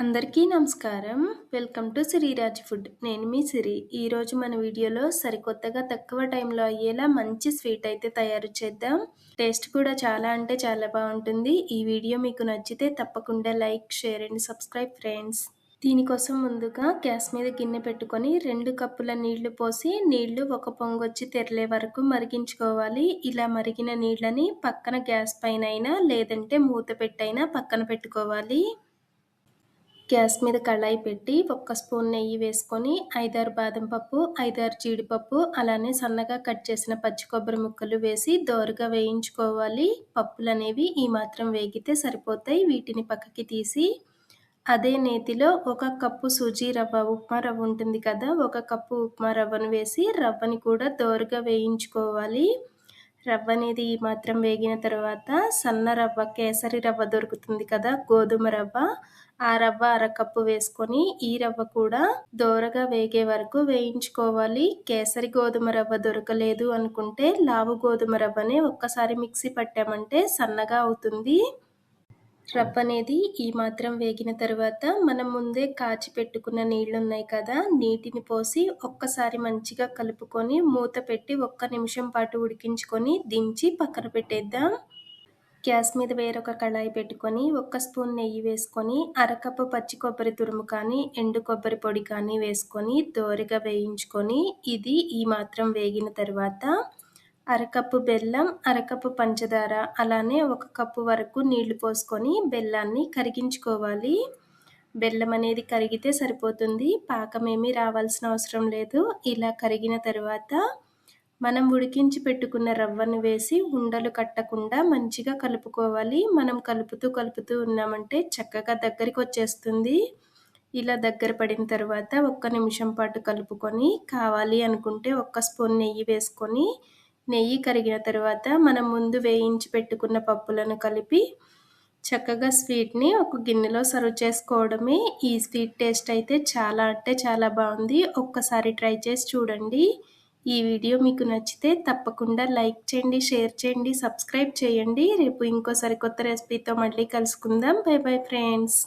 అందరికీ నమస్కారం. Welcome to Siriraj food. నేను మీ సిరి. ఈరోజు మన వీడియోలో సరికొత్తగా తక్కువ టైంలో అయ్యేలా మంచి స్వీట్ అయితే తయారు చేద్దాం. టేస్ట్ కూడా చాలా అంటే చాలా బావుంటుంది. ఈ వీడియో మీకు నచ్చితే తప్పకుండా like, share and subscribe friends. దీనికోసం ముందుగా గ్యాస్ మీద గిన్నె పెట్టుకొని 2 కప్పుల నీళ్లు పోసి నీళ్లు ఒక పొంగొచ్చి తెరలే వరకు మరిగించుకోవాలి. ఇలా మరిగిన నీళ్ళని పక్కన గ్యాస్ పైనైనా లేదంటే మూత పెట్టైనా పక్కన పెట్టుకోవాలి. గ్యాస్ మీద కళాయి పెట్టి ఒక్క స్పూన్ నెయ్యి వేసుకొని 5-6 బాదం పప్పు, 5-6 జీడిపప్పు, అలానే సన్నగా కట్ చేసిన పచ్చి కొబ్బరి ముక్కలు వేసి దోరగా వేయించుకోవాలి. పప్పులనేవి ఈ మాత్రం వేగితే సరిపోతాయి. వీటిని పక్కకి తీసి అదే నేతిలో 1 కప్పు సూజీ రవ్వ, ఉప్మా రవ్వ ఉంటుంది కదా, 1 కప్పు ఉప్మా రవ్వను వేసి రవ్వని కూడా దోరగా వేయించుకోవాలి. రవ్వ అనేది ఈ మాత్రం వేగిన తర్వాత సన్న రవ్వ, కేసరి రవ్వ దొరుకుతుంది కదా, గోధుమ రవ్వ, ఆ రవ్వ అరకప్పు వేసుకొని ఈ రవ్వ కూడా దోరగా వేగే వరకు వేయించుకోవాలి. కేసరి గోధుమ రవ్వ దొరకలేదు అనుకుంటే లావు గోధుమ రవ్వనే ఒక్కసారి మిక్సీ పట్టామంటే సన్నగా అవుతుంది. రవ్వ అనేది ఈ మాత్రం వేగిన తర్వాత మనం ముందే కాచి పెట్టుకున్న నీళ్ళు ఉన్నాయి కదా, నీటిని పోసి ఒక్కసారి మంచిగా కలుపుకొని మూత పెట్టి 1 నిమిషం పాటు ఉడికించుకొని దించి పక్కన పెట్టేద్దాం. గ్యాస్ మీద వేరొక కళాయి పెట్టుకొని 1 స్పూన్ నెయ్యి వేసుకొని అరకప్పు పచ్చి కొబ్బరి తురుము కానీ ఎండు కొబ్బరి పొడి కానీ వేసుకొని దోరగా వేయించుకొని ఇది ఈ మాత్రం వేగిన తర్వాత అరకప్పు బెల్లం, అరకప్పు పంచదార, అలానే 1 కప్పు వరకు నీళ్లు పోసుకొని బెల్లాన్ని కరిగించుకోవాలి. బెల్లం అనేది కరిగితే సరిపోతుంది. పాకమేమీ రావాల్సిన అవసరం లేదు. ఇలా కరిగిన తర్వాత మనం ఉడికించి పెట్టుకున్న రవ్వను వేసి ఉండలు కట్టకుండా మంచిగా కలుపుకోవాలి. మనం కలుపుతూ ఉన్నామంటే చక్కగా దగ్గరికి వచ్చేస్తుంది. ఇలా దగ్గర పడిన తర్వాత 1 నిమిషం పాటు కలుపుకొని కావాలి అనుకుంటే 1 స్పూన్ నెయ్యి వేసుకొని నెయ్యి కరిగిన తర్వాత మనం ముందు వేయించి పెట్టుకున్న పప్పులను కలిపి చక్కగా స్వీట్ని ఒక గిన్నెలో సర్వ్ చేసుకోవడమే. ఈ స్వీట్ టేస్ట్ అయితే చాలా అంటే చాలా బాగుంది. ఒక్కసారి ట్రై చేసి చూడండి. ఈ వీడియో మీకు నచ్చితే తప్పకుండా లైక్ చేయండి, షేర్ చేయండి, సబ్స్క్రైబ్ చేయండి. రేపు ఇంకో సరికొత్త రెసిపీతో మళ్ళీ కలుసుకుందాం. By bye friends.